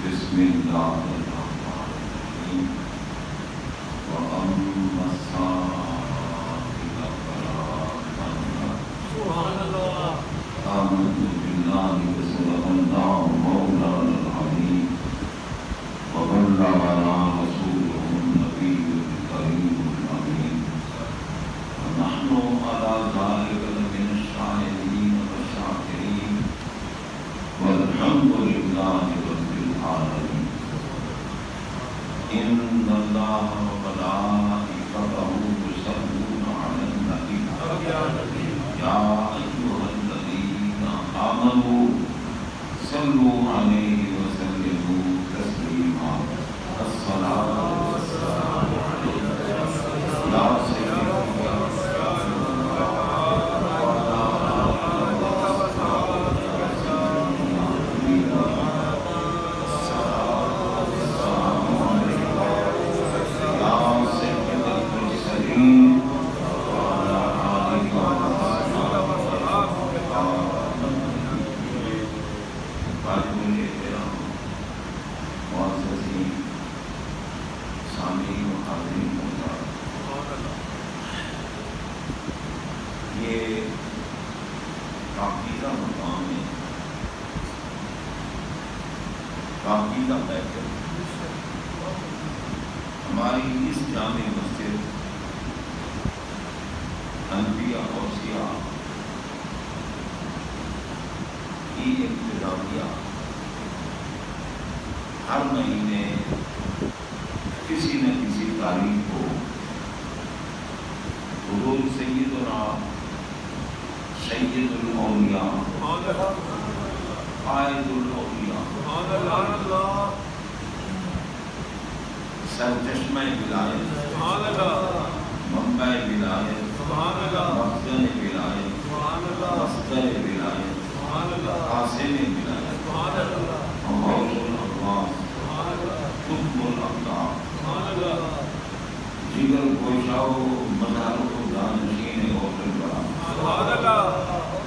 بسم اللہ الرحمن الرحیم وَأَمَّا الصَّائِلَ فَلَا تَنْهَرْ سبحان اللہ. آمنت باللہ وصدق اللہ مولانا العظیم وبلغنا رسوله النبی الکریم الامین ونحن على ذلك لمن الشاهدین والشاکرین والحمد للہ رب العالمین. ان اللہ وملائکتہ یصلون علی النبی یا ایھا الذین آمنوا صلوا علیہ وسلموا تسلیما. الصلاۃ والسلام علیک یا سیدی ہماری اس جامع مسجد انبیاء اور سیاح کی انتظامیہ ہر مہینے کسی نہ کسی تاریخ کو حضور سیدنا سید الاولیاء قائد الاولیاء سرچشمہ ولایت منبع ولایت مخزن ولایت مصدر ولایت قاسم ولایت غوث الاغواث قطب الاقطاب جگر گوشہ و مزار و دانشین غوث الورا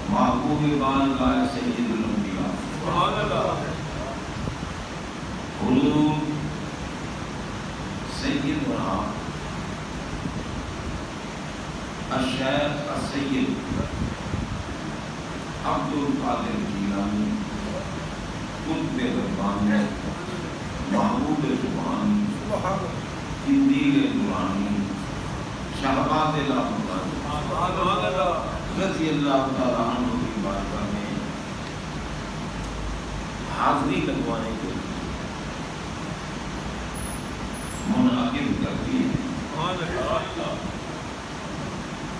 محبوب باللہ سید الانبیاء حضور سیدنا الشیخ السید عبد القادر جیلانی قطب ربانی محبوب زبانی قندیل نورانی شہباز لاہوری رضی اللہ تعالیٰ عنہ کی بارگاہ میں حاضری لگوانے کے لیے منعقد کرتی ہے.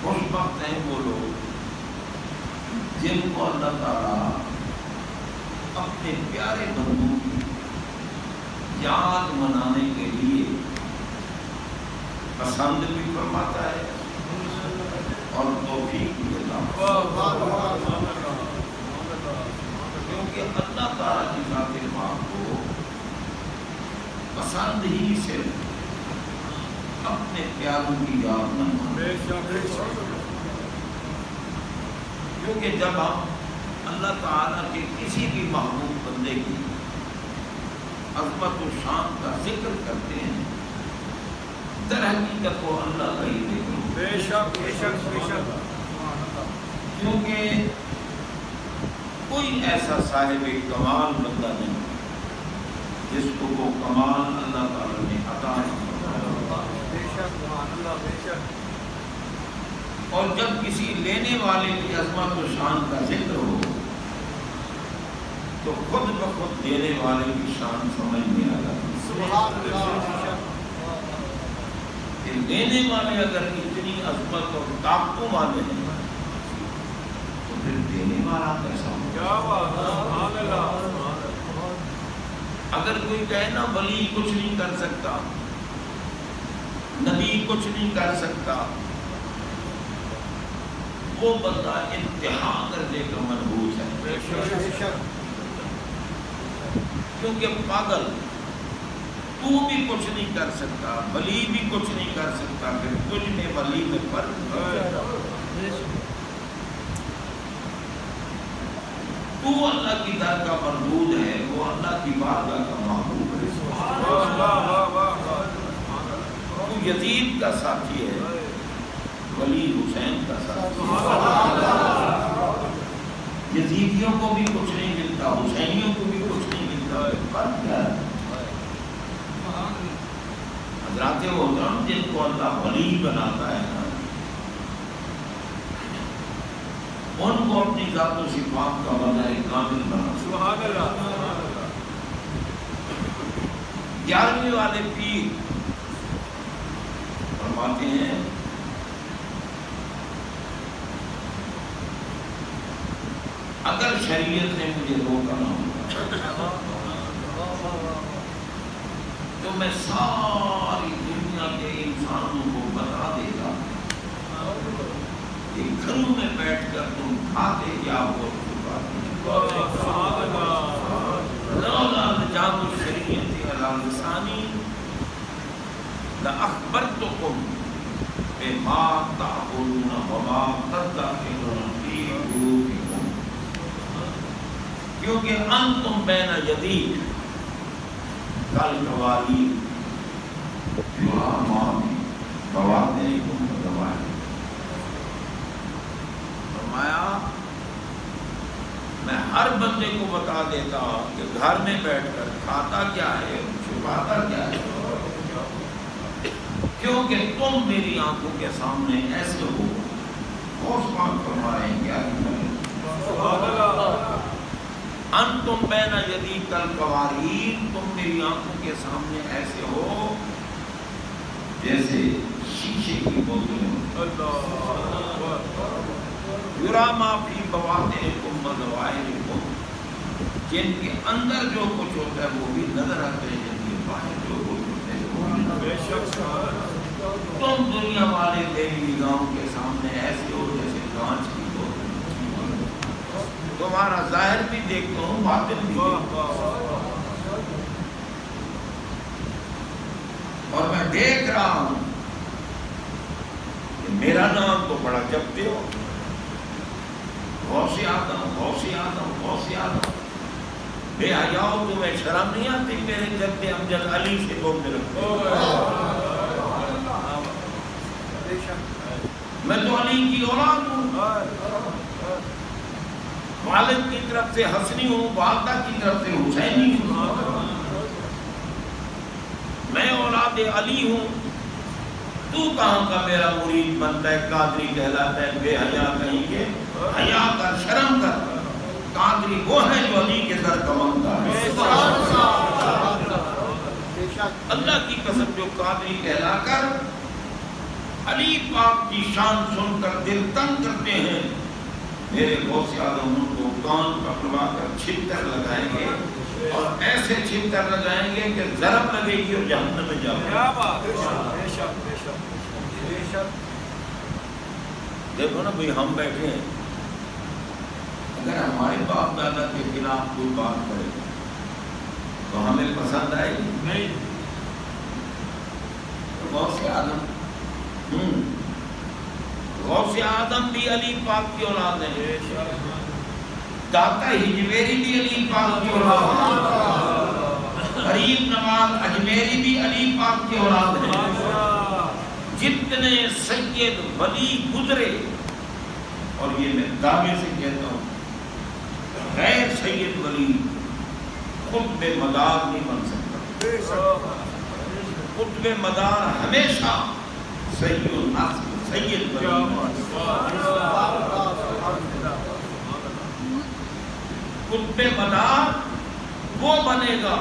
خوش بخت ہیں وہ لوگ جن کو اللہ تعالیٰ اپنے پیارے بندوں کی یاد منانے کے لیے پسند بھی فرماتا ہے اور توفیق بھی دیتا ہے. کیونکہ اللہ تعالیٰ کی ذات پاک کو پسند ہی صرف اپنے پیاروں کی یاد نہ مانے. کیونکہ جب ہم اللہ تعالیٰ کے کسی بھی محبوب بندے کی عظمت و شان کا ذکر کرتے ہیں در حقیقت وہ اللہ کا ہی ذکر. کیونکہ کوئی ایسا صاحب کمال بندہ نہیں جس کو وہ کمال اللہ تعالیٰ نے عطا فرمایا. اور جب کسی لینے والے کی عظمت و شان کا ذکر ہو تو خود بخود دینے والے کی شان سمجھ میں آ جاتی ہے. کہ لینے والے اگر اتنی عظمت اور طاقتوں والے ہیں تو پھر دینے والا کیسا ہو؟ اگر کوئی کہے نا ولی کچھ نہیں کر سکتا، نبی کچھ نہیں کر سکتا، وہ بندہ انتہا درجے کا منحوس ہے. کیونکہ پاگل تو بھی کچھ نہیں کر سکتا، ولی بھی کچھ نہیں کر سکتا، پھر تجھ میں ولی میں فرق. تو اللہ کی در کا مردود ہے، وہ اللہ کی بارگاہ کا محبوب ہے۔ تو یزید کا ساتھی ہے، ولی حسین کا ساتھی ہے۔ یزیدیوں کو بھی کچھ نہیں ملتا، حسینیوں کو بھی کچھ نہیں ملتا، فرق کیا ہے؟ حضرات محترم جن کو اللہ ولی بناتا ہے نا، ان کو اپنی ذات و صفات کا بظاہر کامل بنا۔ سبحان اللہ۔ 11ویں والے پیر فرماتے ہیں اگر شریعت نے مجھے روکا نہ ہوگا تو میں ساری دنیا کے انسانوں کو بتا دے گا کہ گھروں میں بیٹھ کر تم کھاتے کیا ہو چھپاتے۔ لولا نجات الشریعت علی لسانی لأخبرتکم بما تعقلون وما تدخرون فی قلوبکم، کیونکہ انتم بین یدی کالقواریر بوادئکم وذوائکم۔ فرمایا میں ہر بندے کو بتا دیتا کہ گھر میں بیٹھ کر کھاتا کیا ہے، چھپاتا کیا ہے، کیونکہ تم میری آنکھوں کے سامنے ایسے ہو۔ اور بات فرما رہے ہیں کیا؟ انتم بین یدی کالقواریر، تم میری آنکھوں کے سامنے ایسے ہو جیسے شیشے کی بوتلیں۔ یرا ما فی بواطنکم وذوائرکم، جن کے اندر جو کچھ ہوتا ہے وہ بھی نظر آتے ہیں، جن کے باہر جو کچھ ہوتا ہے وہ بھی نظر آتے ہیں۔ تم دنیا والے میری نگاہوں کے سامنے ایسے ہو جیسے کانچ کی بوتل، تمہارا ظاہر بھی دیکھتا ہوں، باطن بھی دیکھتا ہوں، اور میں دیکھ رہا ہوں کہ میرا نام تو بڑا جپتے ہو، غوث اعظم غوث اعظم غوث اعظم، بے حیاؤ تمہیں شرم نہیں آتی میرے جد امجد علی سے بولتے رکھتے ہو؟ میں تو علی کی اولاد ہوں، والد کی طرف سے حسنی ہوں، والدہ کی طرف سے حسینی ہوں، میں اولاد علی ہوں، تو کہاں کا میرا مرید بنتا ہے، قادری کہلاتا ہے؟ بے حیا کہیں گے، حیا کر، شرم کر۔ قادری وہ ہے جو علی کے در کا مانگتا ہے۔ اللہ کی قسم جو قادری کہلا کر علی پاک کی شان سن کر دل تنگ کرتے ہیں، میرے غوث اعظم ان کو کان پکڑوا کر چھتر لگائیں گے، اور ایسے چھتر لگائیں گے کہ ضرب لگے گی اور جہنم میں جاؤ گے۔ دیکھو نا بھئی، ہم بیٹھے ہیں، اگر ہمارے باپ دادا کے خلاف کوئی بات کرے تو ہمیں پسند آئے گی نہیں؟ غوث اعظم غوث اعظم بھی علی پاک کی اولاد ہے، داتا ہجویری بھی علی پاک کی اولاد ہے، غریب نواز اجمیری بھی علی پاک کی اولاد ہے۔ جتنے سید ولی گزرے، اور یہ میں دعوے سے کہتا ہوں، غیر سید ولی قطب مدار نہیں بن سکتا۔ قطب مدار ہمیشہ سید الناس سید ولی، قطب مدار وہ بنے گا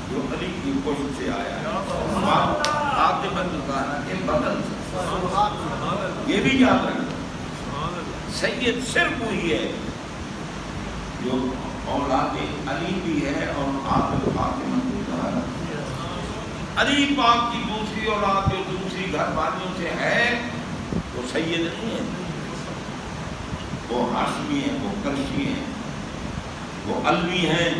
جو علی کی پشت سے آیا ہے، عاقبت الکارہ کے بدل سے۔ یہ بھی یاد رکھنا، سید صرف وہی ہے جو اولاد علی بھی ہے اور عاقل فاطمہ بھی ہے۔ علی پاک کی دوسری اولاد جو دوسری گھر والیوں سے ہے وہ سید نہیں ہے، وہ ہاشمی ہیں، وہ کرشی ہیں، وہ علوی ہیں۔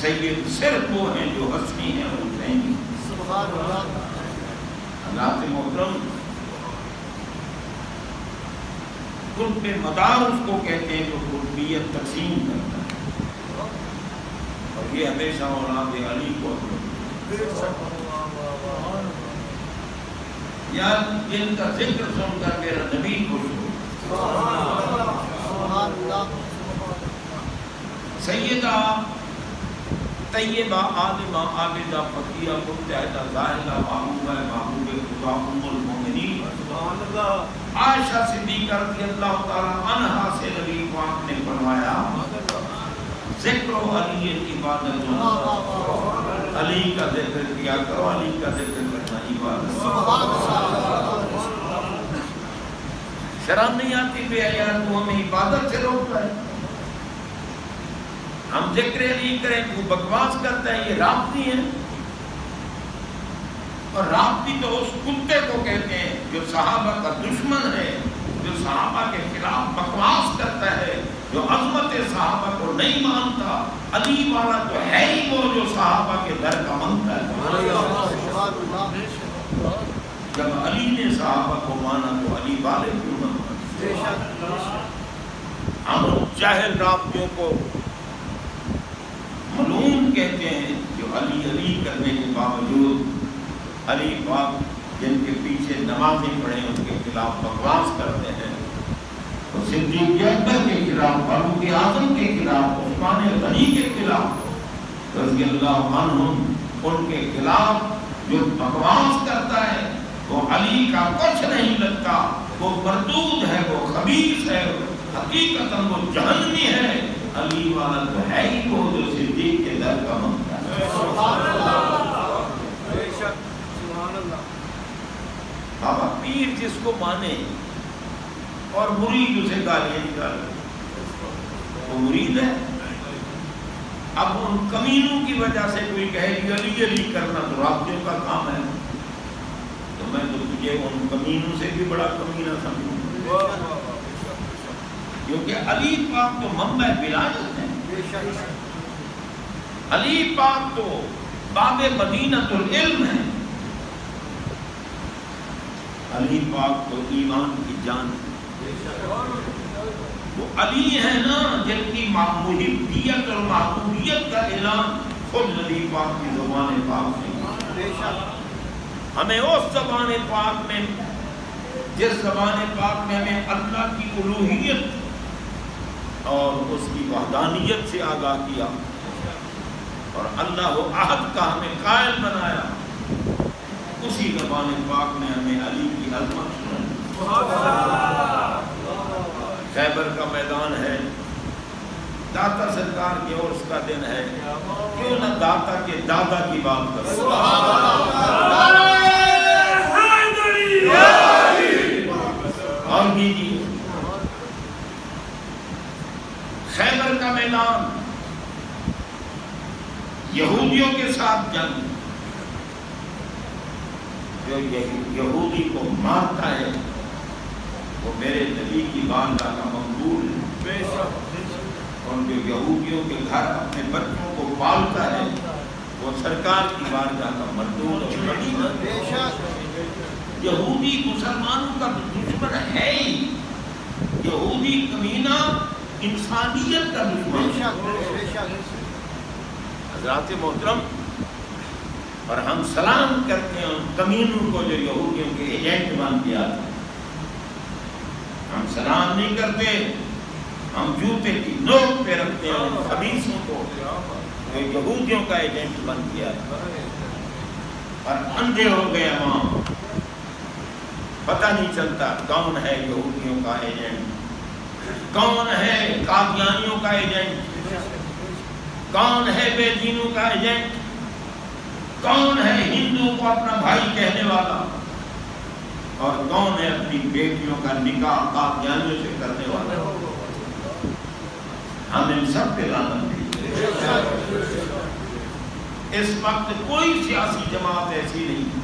سید صرف وہ ہیں جو حسنی ہیں اور حسینی۔ سبحان اللہ۔ اللہ محترم، قطب مدار اس کو کہتے ہیں جو قطبیت تقسیم کرتا ہے، اور یہ ہمیشہ اولاد علی کو یا جن کا ذکر سن کر میرا نبی خوش ہو۔ سیدہ طیبہ عالمہ عابدہ فقیہ مجتہدہ زاہدہ محبوبہ محبوب خدا ام المومنین عائشہ صدیقہ رضی اللہ تعالی عنہا سے نبی پاک نے فرمایا ذکر علی عبادت، علی کا ذکر کیا کرو، علی کا ذکر کرنا عبادت۔ شرم نہیں آتی بے حیا تو ہمیں عبادت سے روکتا ہے؟ ہم ذکر علی کریں تو بکواس کرتا ہے، یہ رابطی ہے، اور رابطی تو اس کتے کو کہتے ہیں جو صحابہ کا دشمن ہے، جو صحابہ کے خلاف بکواس کرتا ہے، جو عظمت صحابہ کو نہیں مانتا۔ علی والا تو ہے ہی وہ جو صحابہ کے در کا منگتا ہے۔ جب علی نے صحابہ کو مانا تو علی والے کیوں نہ مانا؟ ہم جاہل رابطیوں کو ملعون کہتے ہیں جو علی علی کرنے کے باوجود علی پاک جن کے پیچھے نمازیں پڑھیں ان کے خلاف بکواس کرتے ہیں، صدیق اکبر کے خلاف، فاروق اعظم کے خلاف، عثمان غنی کے خلاف رضی اللہ عنہم، ان کے خلاف جو بکواس کرتا ہے وہ علی کا کچھ نہیں لگتا، وہ مردود ہے، وہ خبیث ہے، حقیقتاً وہ جہنمی ہے۔ علی والا تو ہے ہی وہ جو صدیق کے در کا منگتا ہے۔ بابا پیر جس کو مانے اور مرید اسے گالیاں نکالے وہ مرید ہے۔ اب ان کمینوں کی وجہ سے کوئی کہے کہ علی علی کرنا تو رابطوں کا کام ہے، تو میں تو تجھے ان کمینوں سے بھی بڑا کمینہ سمجھوں، کیونکہ علی پاک تو منبع ولایت ہے، علی پاک تو باب مدینۃ العلم ہے، علی پاک تو ایمان کی جان ہے۔ وہ علی ہے نا جن کی محبوبیت اور محبوبیت کا اعلان خود نبی پاک کی زبان پاک نے۔ ہمیں اس زبان پاک میں، جس زبان پاک میں ہمیں اللہ کی الوہیت اور اس کی وحدانیت سے آگاہ کیا اور اللہ و عہد کا ہمیں قائل بنایا، اسی زبان پاک نے ہمیں علی کی عظمت سنائی۔ خیبر کا میدان ہے، داتا سرکار کے عرس کا دن ہے، کیوں نہ داتا کے دادا کی بات کرو۔ اور کیجیے خیبر کا میدان، یہودیوں کے ساتھ جنگ، جو یہودی کو مارتا ہے وہ میرے نبی کی بارگاہ کا مقبول ہے، اور جو یہودیوں کے گھر اپنے بچوں کو پالتا ہے وہ سرکار کی بارگاہ کا مردود اور غنیمت ہے۔ یہودی مسلمانوں کا دشمن ہے ہی، یہودی کمینہ انسانیت کا دشمن ہے۔ حضرات محترم، اور ہم سلام کرتے ہیں ان کمینوں کو جو یہودیوں کے ایجنٹ بن گیا تھا۔ ہم سلام نہیں کرتے، ہم جوتے کی نوک پہ رکھتے ہیں ان خبیثوں کو جو یہودیوں کا ایجنٹ بن گیا تھا، اور اندھے ہو گئے عوام، پتہ نہیں چلتا کون ہے یہودیوں کا ایجنٹ، کون ہے قادیانیوں کا ایجنٹ، کون ہے بے دینوں کا ایجنٹ، کون ہے ہندو کو اپنا بھائی کہنے والا، اور کون ہے اپنی بیٹیوں کا نکاح قادیانیوں سے کرنے والا۔ ہم ان سب پہ لعنت بھیجتے ہیں۔ اس وقت کوئی سیاسی جماعت ایسی نہیں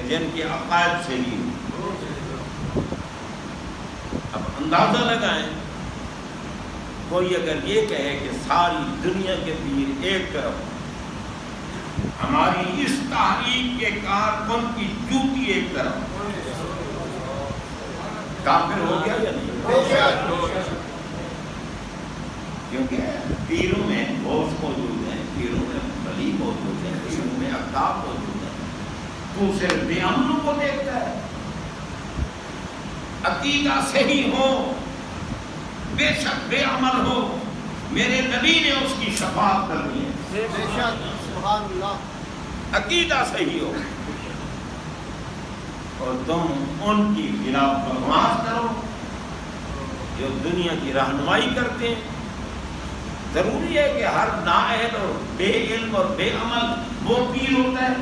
جن کے عقائد سے ہی۔ اب اندازہ لگائیں، کوئی اگر یہ کہے کہ ساری دنیا کے پیر ایک طرف، ہماری اس تحریک کے کارکن کی جوتی ایک طرف، کافر ہو گیا یا نہیں؟ کیونکہ پیروں میں غوث موجود ہیں، پیروں میں ولی موجود ہیں، پیروں میں اقطاب موجود ہیں، تو صرف بے عملوں کو دیکھتا ہے۔ عقیدہ صحیح ہو، بے شک بے عمل ہو، میرے نبی نے اس کی شفاعت کرنی ہے۔ بے شک، سبحان اللہ۔ عقیدہ صحیح ہو اور تم ان کی خلاف بکواس کرو جو دنیا کی رہنمائی کرتے ہیں۔ ضروری ہے کہ ہر نااہل اور بے علم اور بے عمل وہ پیر ہوتا ہے؟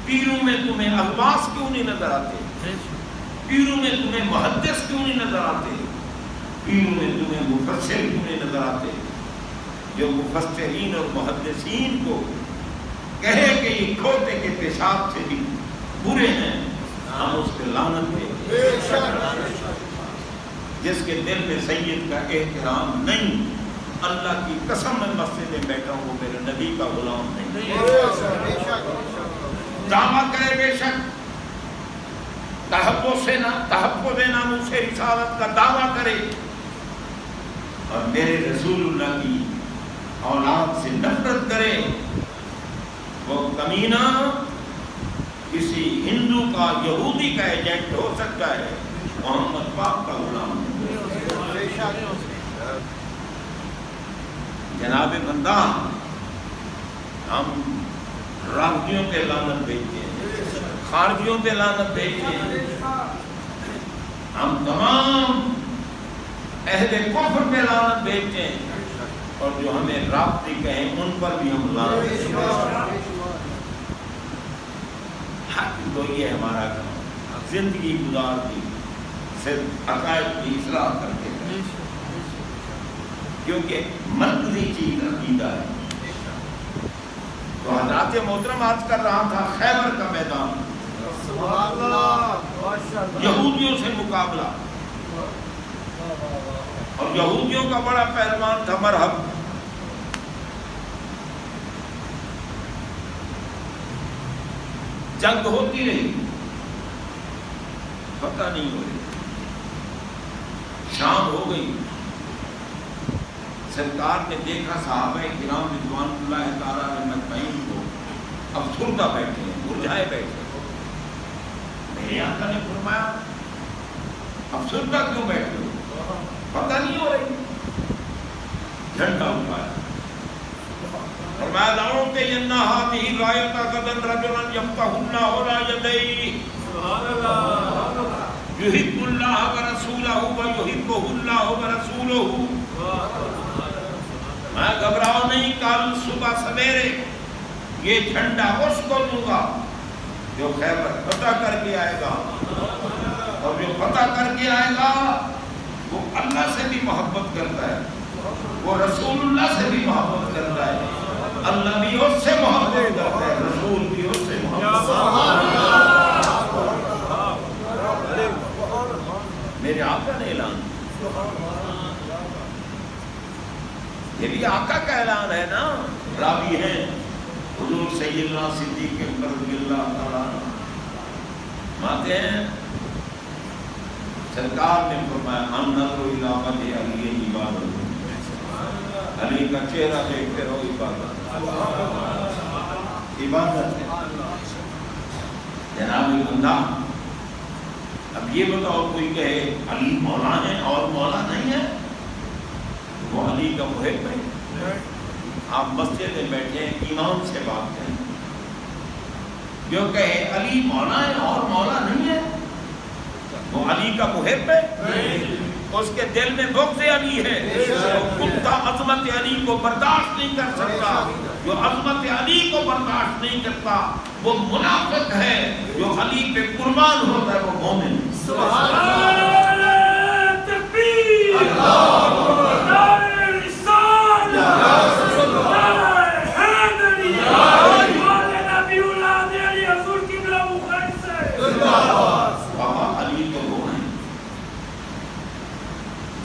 پیروں میں تمہیں اغواص کیوں نہیں نظر آتے؟ پیروں میں تمہیں محدث کیوں نہیں نظر آتے؟ پیروں میں تمہیں مفسر کیوں نہیں نظر آتے؟ جو مفسرین اور محدثین کو کہے کہ یہ کھوتے کے پیشاب سے بھی برے ہیں، ہم اس پہ لعنت دیں۔ جس کے دل میں سید کا احترام نہیں، اللہ کی قسم میں مسجد میں بیٹھا ہوں، وہ میرے نبی کا غلام نہیں۔ دعویٰ کرے بے شک، تحفظ ناموس رسالت کا دعویٰ کرے، اور میرے رسول اللہ کی اولاد سے نفرت کرے، وہ کمینہ کسی ہندو کا، یہودی کا ایجنٹ ہو سکتا ہے، محمد پاک کا غلام ہے۔ جناب بندہ، ہم رافضیوں پہ لعنت بھیجتے ہیں، خارجیوں پہ لعنت بھیجتے ہیں، ہم تمام اہل کفر پہ لعنت بھیجتے ہیں، اور جو ہمیں رافضی کہیں ان پر بھی ہم لعنت بھیجتے ہیں۔ حق تو یہ ہمارا کام، زندگی گزار دی صرف عقائد کی اصلاح کرتے ہیں، کیونکہ مرکزی چیز عقیدہ ہے۔ تو حضرات محترم عرض کر رہا تھا، خیبر کا میدان، یہودیوں سے مقابلہ، اور یہودیوں کا بڑا پہلوان تھا مرہب۔ جنگ ہوتی رہی، فتح نہیں ہو رہی، شام ہو گئی، سرکار نے دیکھا صحابہ کرام رضوان اللہ تعالیٰ علیہ مجمعین کو افسردہ بیٹھے ہیں، مرجھائے بیٹھے ہیں۔ میرے آقا نے فرمایا افسردہ کیوں بیٹھے ہو؟ فتح نہیں ہو رہی۔ جھنڈا اٹھایا، فرمایا لأعطين هذه الراية غدا رجلا يفتح الله على يديه يحب الله ورسوله ويحبه الله ورسوله۔ میں گھبراؤ نہیں، کل صبح سویرے یہ جھنڈا اس کو دوں گا جو خیبر فتح کر کے آئے گا، اور جو فتح کر کے آئے گا وہ اللہ سے بھی محبت کرتا ہے، وہ رسول اللہ سے بھی محبت کرتا ہے، اللہ بھی اس سے محبت کرتا ہے، رسول بھی اس سے محبت کرتا ہے۔ میرے آقا نے اعلان، یہ بھی آقا کا اعلان ہے نا۔ راوی ہیں حضور سیدنا صدیق اکبر رضی اللہ تعالیٰ ماتے ہیں، سرکار نے فرمایا النظر الی وجہ علی عبادت، علی کا چہرہ دیکھتے رہو عبادت، عبادت ہے۔ جناب بندہ، اب یہ بتاؤ کوئی کہے علی مولا ہے اور مولا نہیں ہے، وہ علی کا محب ہے۔ آپ مسجد میں بیٹھے امام سے بات کریں، جو کہے علی مولا ہے اور مولا نہیں ہے، وہ علی کا محب ہے؟ اس کے دل میں بغض علی ہے، وہ کتا عظمت علی کو برداشت نہیں کر سکتا۔ جو عظمت علی کو برداشت نہیں کرتا وہ منافق ہے، جو علی پہ قربان ہوتا ہے وہ مومن۔ سبحان اللہ، تکبیر، اللہ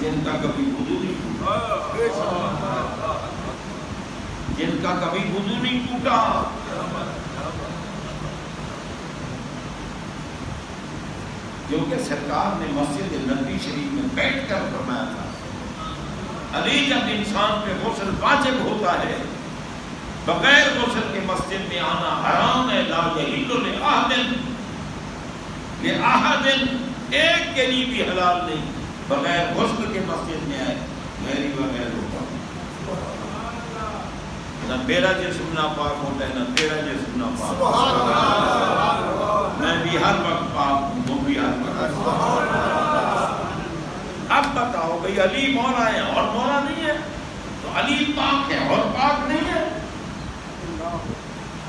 جن کا کبھی وضو نہیں ٹوٹا، جن کا کبھی وضو نہیں ٹوٹا، جو کہ سرکار نے مسجد نبوی شریف میں بیٹھ کر فرمایا تھا، علی جب انسان پہ غسل واجب ہوتا ہے بغیر غسل کے مسجد میں آنا حرام ہے، لا یحل لأحد ایک کے لیے بھی حلال نہیں بغیر غسل کے مسجد میں آئے، میری بغیر ہوتا نہ میرا جسم ناپاک ہوتا ہے نہ تیرا جسم ناپاک ہوتا ہے، میں بھی ہر وقت پاک ہوں، وہ بھی ہر وقت۔ اب بتاؤ بھئی علی مولا ہے اور مولا نہیں ہے، تو علی پاک ہے اور پاک نہیں ہے؟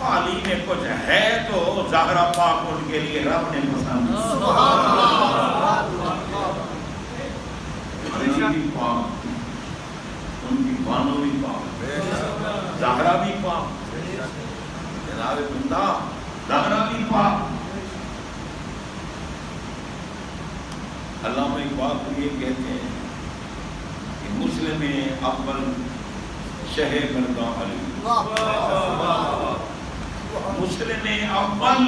علی میں کچھ ہے تو زہرا پاک ان کے لیے رب نے پسند، علی بھی پاک، ان کی بانو بھی پاک، زہرا بھی پاک، جناب بندہ زہرا بھی پاک۔ علامہ اقبال کو یہ کہتے ہیں کہ مسلم اول شہ مرداں علی، مسلم اول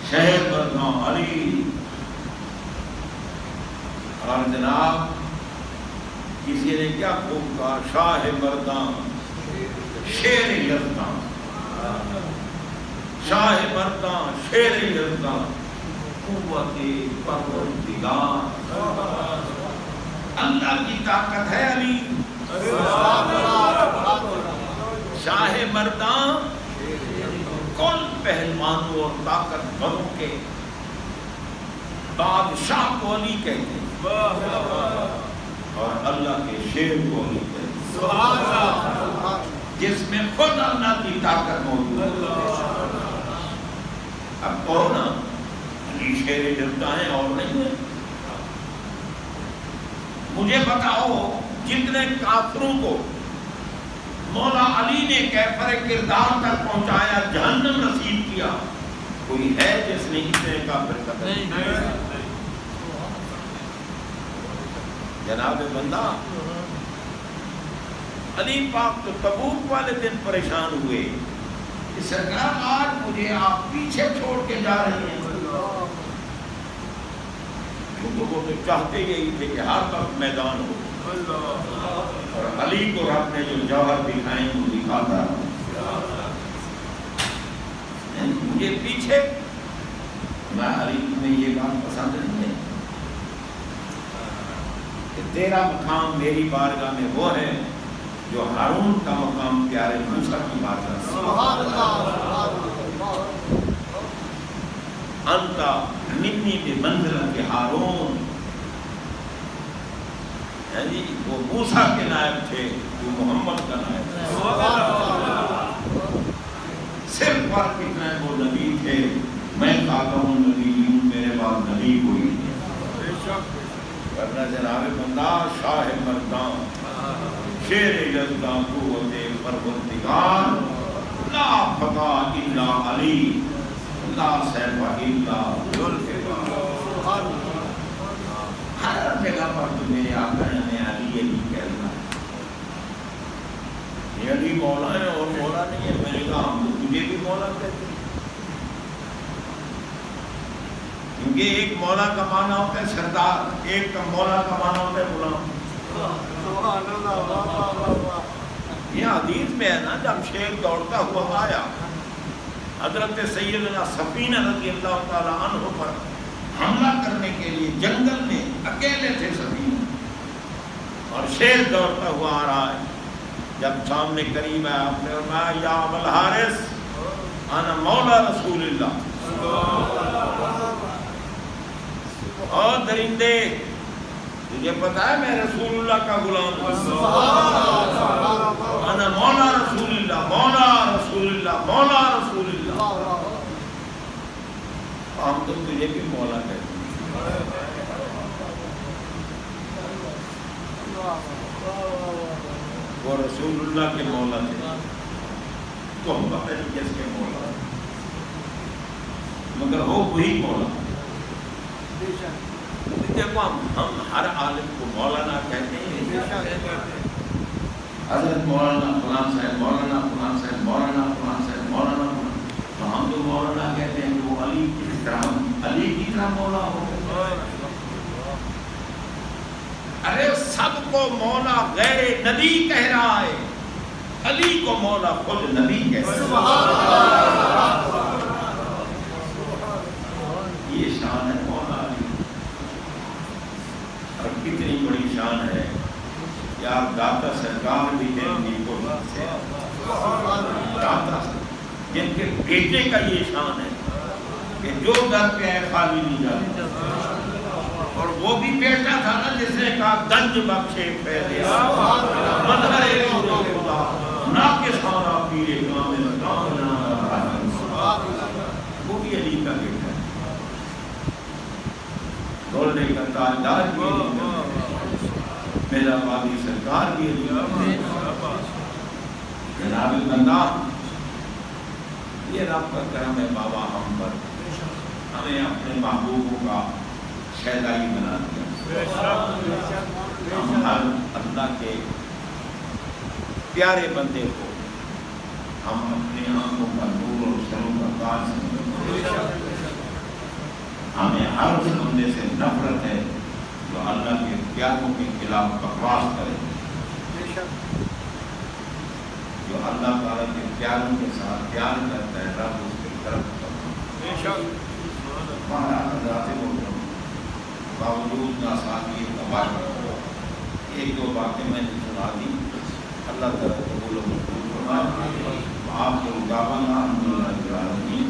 شہ مرداں علی۔ اور جناب کسی نے کیا خوب کہا، شاہ مرداں شیر یزداں، شاہ مرداں شیر یزداں، قوت پروردگار، اللہ کی طاقت ہے علی، شاہ مرداں کل پہلوانوں اور طاقت وروں کے بادشاہ کو علی کہتے ہیں اور اللہ کے شیر کو علی کہتے ہیں، جس میں خود اللہ کی طاقت موجود ہے۔ اب کہو نا علی شیر جلتا ہے اور نہیں ہے؟ مجھے بتاؤ جتنے کافروں کو مولا علی نے کیفر کردار تک پہنچایا، جہنم نصیب کیا، کوئی ہے جس نے اتنے کافر قتل نہیں؟ جناب بندہ علی پاک تو تبوک والے دن پریشان ہوئے کہ سرکار آج مجھے آپ پیچھے چھوڑ کے جا رہے ہیں، وہ تو چاہتے یہی تھے کہ ہر وقت میدان ہو، اور علی کو رب نے جو جوہر دکھائیں وہ دکھاتا مجھے پیچھے، میں علی تمہیں یہ بات پسند نہیں ہے کہ تیرا مقام میری بارگاہ میں وہ ہے جو ہارون کا مقام پیارے موسیٰ کی بارگاہ میں، انتا منی بمنزلت ہارون، یعنی وہ موسیٰ کے نائب تھے، وہ محمد کا نائب تھے، صرف فرق اتنا ہے وہ نبی تھے، میں کہتا ہوں نبی ہوں، میرے بعد نبی کوئی نہیں، ورنہ جناب بندہ شاہ مرداں شیر یزداں قوت پروردگار، لا فتح الا علی، لا سیف الا ذوالفقار۔ ہر جگہ پر تمہیں آقا نے علی علی کہنا ہے، یہ علی مولا ہے اور مولا نہیں ہے، میں نے کہا ہم تو تجھے بھی مولا کہتے ہیں، کیونکہ ایک مولا کا معنی ہوتا ہے سردار، ایک کا مولا کا معنی ہوتا ہے غلام۔ یہ حدیث میں ہے نا، جب شیر دوڑتا ہوا آیا حضرت سیدنا سفینہ رضی اللہ تعالی عنہ پر حملہ کرنے کے لیے، جنگل میں اکیلے تھے سفینہ اور شیر دوڑتا ہوا آ رہا ہے، جب سامنے قریب آیا آپ نے فرمایا یا ابا الحارث انا مولا رسول اللہ، اور درندے تجھے پتا ہے میں رسول اللہ کا غلام ہوں، انا مولا رسول اللہ، مولا رسول اللہ، مولا رسول اللہ، ہم تو تجھے بھی مولا کہتے ہیں۔ وہ رسول اللہ کے مولا تھے، تو ہم پتہ نہیں کس کے مولا، مگر ہو وہی مولا۔ دیکھو ہم ہر عالم کو مولانا کہتے ہیں، حضرت مولانا فلان صاحب، مولانا فلان صاحب، مولانا فلان صاحب، مولانا فلان، تو ہم تو مولانا کہتے ہیں وہ علی کی طرح علی کی طرح مولا ہو گئے؟ ارے سب کو مولا غیر نبی کہہ رہا ہے، علی کو مولا خود نبی کہہ رہا ہے۔ یہ شان ہے مولا علی، اور کتنی بڑی شان ہے کہ آپ داتا سرکار بھی دیکھنے کو سے داتا جن کے بیٹے کا یہ شان ہے کہ جو در پہ ہے خالی نہیں جاتا، اور وہ بھی بیٹا تھا نا جس نے کہا گنج بخشے پھیلیا مظہر نور خدا ناقص ہارا پیر کامل کامنا، وہ بھی علی کا بیٹا ہے، دولنے کا تاجدار بھی علی کا بیٹا ہے، میرا بابی سرکار بھی علی کا بیٹا ہے۔ جناب اللہ یہ رب کا کرم ہے بابا ہم پر، ہمیں اپنے محبوبوں کا شہدائی بنا دیا، ہم ہر اللہ کے پیارے بندے کو ہم اپنے آنکھوں کا نور اور سروں کا تاج سمجھتے ہیں، ہمیں ہر اس بندے سے نفرت ہے جو اللہ کے پیاروں کے خلاف بکواس کرے، جو اللہ تعالیٰ کے پیاروں کے ساتھ پیار کرتا ہے رب اس کے طرف کرتا ہے۔ ہمارا حضرات محترم باوجود ناسانی تباہ ایک دو باتیں میں نے سنا دی، اللہ تعالیٰ قبول و منظور فرمائے۔ آپ کے مقابلہ الحمدللہ رب العالمین۔